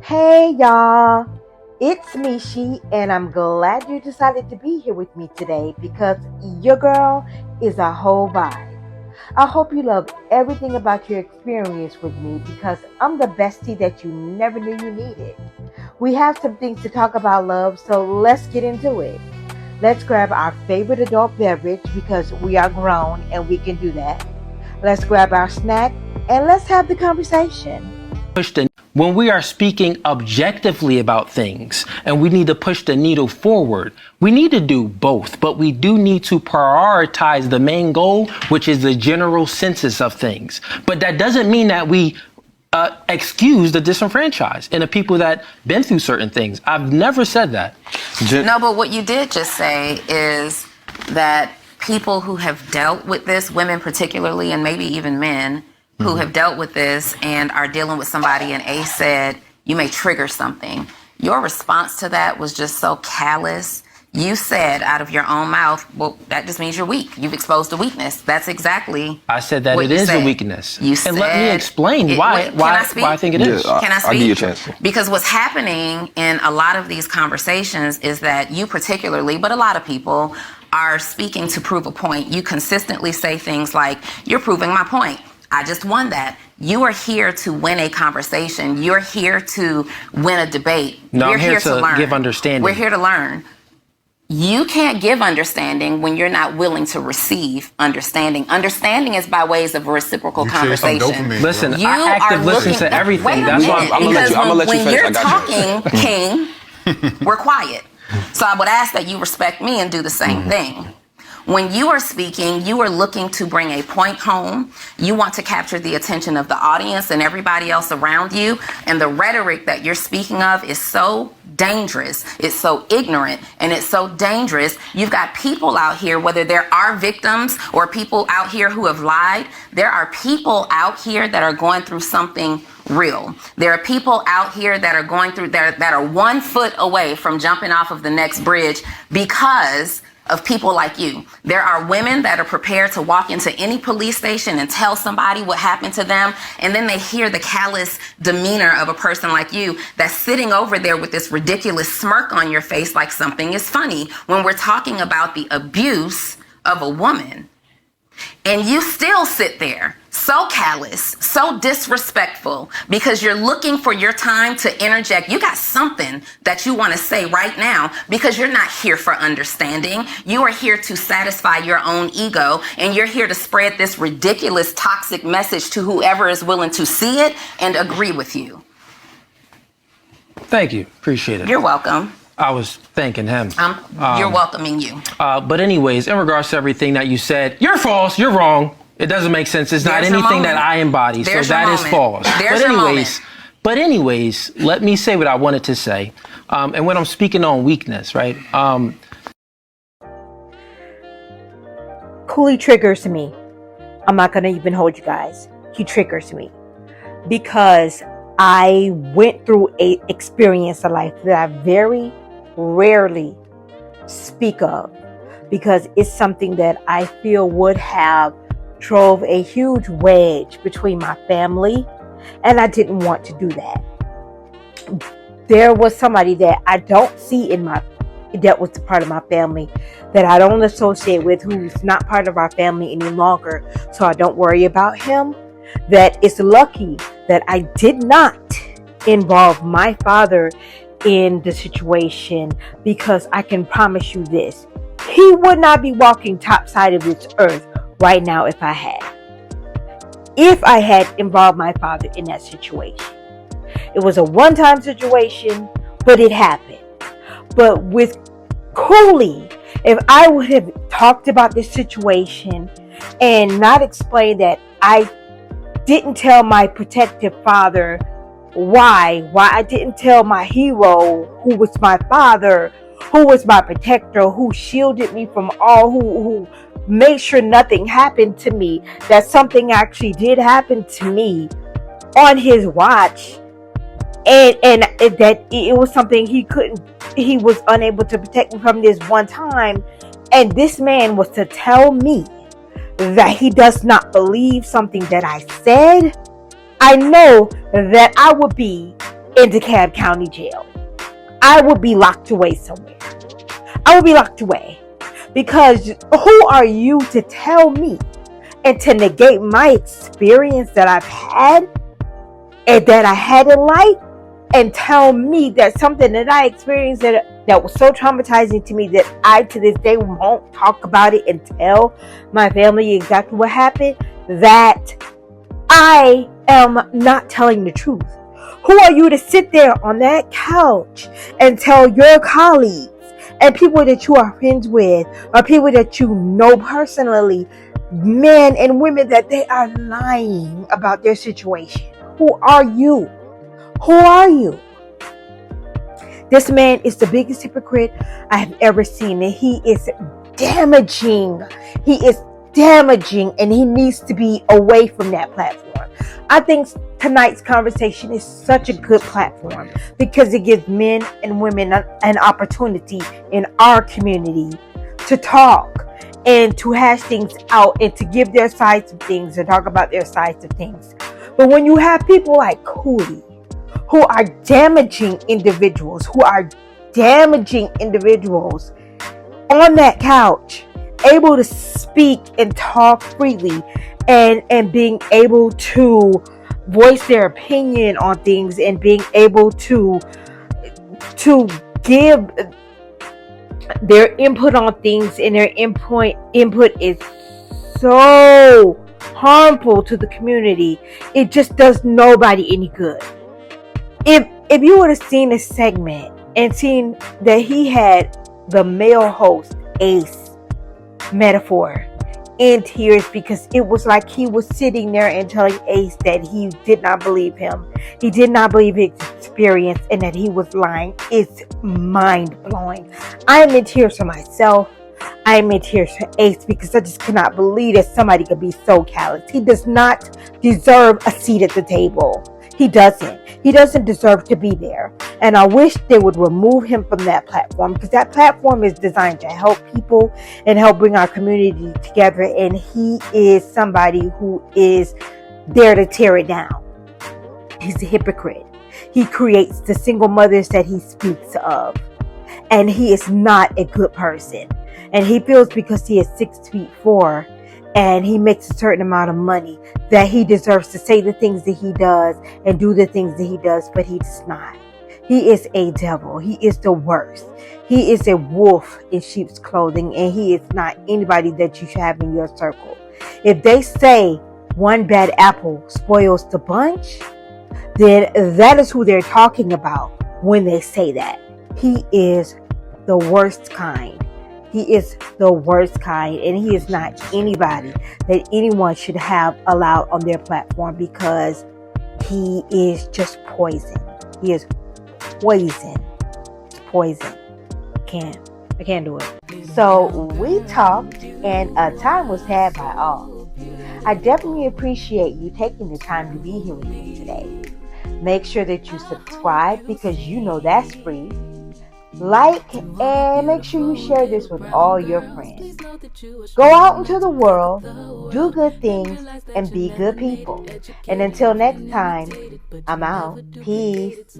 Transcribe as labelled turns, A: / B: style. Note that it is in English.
A: Hey y'all, it's Mishy, and I'm glad you decided to be here with me today because your girl is a whole vibe. I hope you love everything about your experience with me because I'm the bestie that you never knew you needed. We have some things to talk about, love, so let's get into it. Let's grab our favorite adult beverage because we are grown and we can do that. Let's grab our snack and let's have the conversation.
B: When we are speaking objectively about things and we need to push the needle forward, we need to do both, but we do need to prioritize the main goal, which is the general census of things. But that doesn't mean that we excuse the disenfranchised and the people that been through certain things. I've never said that.
C: No, but what you did just say is that people who have dealt with this, women particularly, and maybe even men, who have dealt with this and are dealing with somebody, and A said, you may trigger something. Your response to that was just so callous. You said out of your own mouth, well, that just means you're weak. You've exposed a weakness. That's exactly
B: I said that
C: what
B: it
C: you
B: is
C: said.
B: a weakness.
C: You
B: and
C: said,
B: let me explain why I think it is.
C: Can I speak?
D: I'll give you a chance.
C: Because what's happening in a lot of these conversations is that you particularly, but a lot of people, are speaking to prove a point. You consistently say things like, you're proving my point. I just won that. You are here to win a conversation. You're here to win a debate.
B: No,
C: You're
B: I'm here to
C: learn.
B: give understanding.
C: We're here to learn. You can't give understanding when you're not willing to receive understanding. Understanding is by ways of reciprocal conversation.
B: Listen,
C: You
B: I active
C: are
B: listen
C: looking
B: to everything.
C: Wait a
B: That's why
C: minute,
D: I'm gonna let you
C: when
D: finish.
C: you're
D: I got you.
C: talking, King, we're quiet. So I would ask that you respect me and do the same thing. When you are speaking, you are looking to bring a point home. You want to capture the attention of the audience and everybody else around you. And the rhetoric that you're speaking of is so dangerous. It's so ignorant and it's so dangerous. You've got people out here, whether there are victims or people out here who have lied, there are people out here that are going through something real. There are people out here that are going through that are 1 foot away from jumping off of the next bridge because of people like you. There are women that are prepared to walk into any police station and tell somebody what happened to them, and then they hear the callous demeanor of a person like you that's sitting over there with this ridiculous smirk on your face like something is funny when we're talking about the abuse of a woman. And you still sit there so callous, so disrespectful, because you're looking for your time to interject. You got something that you want to say right now because you're not here for understanding. You are here to satisfy your own ego, and you're here to spread this ridiculous, toxic message to whoever is willing to see it and agree with you.
B: Thank you. Appreciate it.
C: You're welcome.
B: I was thanking him.
C: You're welcoming you.
B: But anyways, in regards to everything that you said, you're false, you're wrong. It doesn't make sense. It's not
C: There's your
B: anything
C: moment.
B: that I embody.
C: There's
B: so
C: your
B: that is
C: moment.
B: false.
C: There's your moment.
B: But anyways, let me say what I wanted to say. And when I'm speaking on weakness, right?
A: Coolie triggers me. I'm not going to even hold you guys. He triggers me because I went through a experience of life that I very rarely speak of because it's something that I feel would have drove a huge wedge between my family, and I didn't want to do that. There was somebody that I don't see that was part of my family, that I don't associate with, who's not part of our family any longer, so I don't worry about him. That it's lucky that I did not involve my father in the situation, because I can promise you this: he would not be walking topside of this earth right now if I had involved my father in that situation. It was a one-time situation, but it happened. But with Coolie, if I would have talked about this situation and not explained that I didn't tell my protective father why I didn't tell my hero, who was my father, who was my protector, who shielded me from all, who made sure nothing happened to me, that something actually did happen to me on his watch, and that it was something he was unable to protect me from this one time, and this man was to tell me that he does not believe something that I said, I know that I would be in DeKalb County Jail. I would be locked away somewhere. I would be locked away. Because who are you to tell me and to negate my experience that I've had and that I had in life, and tell me that something that I experienced that was so traumatizing to me that I to this day won't talk about it and tell my family exactly what happened, that I am not telling the truth. Who are you to sit there on that couch and tell your colleagues and people that you are friends with, or people that you know personally, men and women, that they are lying about their situation? Who are you? Who are you? This man is the biggest hypocrite I have ever seen, and he is damaging. He is damaging, and he needs to be away from that platform. I think tonight's conversation is such a good platform because it gives men and women an opportunity in our community to talk and to hash things out and to give their sides of things and talk about their sides of things. But when you have people like Coolie, who are damaging individuals on that couch, able to speak and talk freely and being able to voice their opinion on things and being able to give their input on things, and their input is so harmful to the community. It just does nobody any good. If you would have seen this segment and seen that he had the male host Ace metaphor in tears, because it was like he was sitting there and telling Ace that he did not believe him. He did not believe his experience and that he was lying. It's mind blowing. I am in tears for myself. I am in tears for Ace, because I just cannot believe that somebody could be so callous. He does not deserve a seat at the table. He doesn't. He doesn't deserve to be there. And I wish they would remove him from that platform, because that platform is designed to help people and help bring our community together. And he is somebody who is there to tear it down. He's a hypocrite. He creates the single mothers that he speaks of. And he is not a good person. And he feels because he is 6'4" and he makes a certain amount of money that he deserves to say the things that he does and do the things that he does, but he does not. He is a devil. He is the worst. He is a wolf in sheep's clothing, and he is not anybody that you should have in your circle. If they say one bad apple spoils the bunch, then that is who they're talking about when they say that. He is the worst kind. He is the worst kind, and he is not anybody that anyone should have allowed on their platform, because he is just poison. He is poison. It's poison. I can't do it. So we talked, and a time was had by all. I definitely appreciate you taking the time to be here with me today. Make sure that you subscribe, because you know that's free. Like, and make sure you share this with all your friends. Go out into the world, do good things, and be good people. And until next time, I'm out. Peace.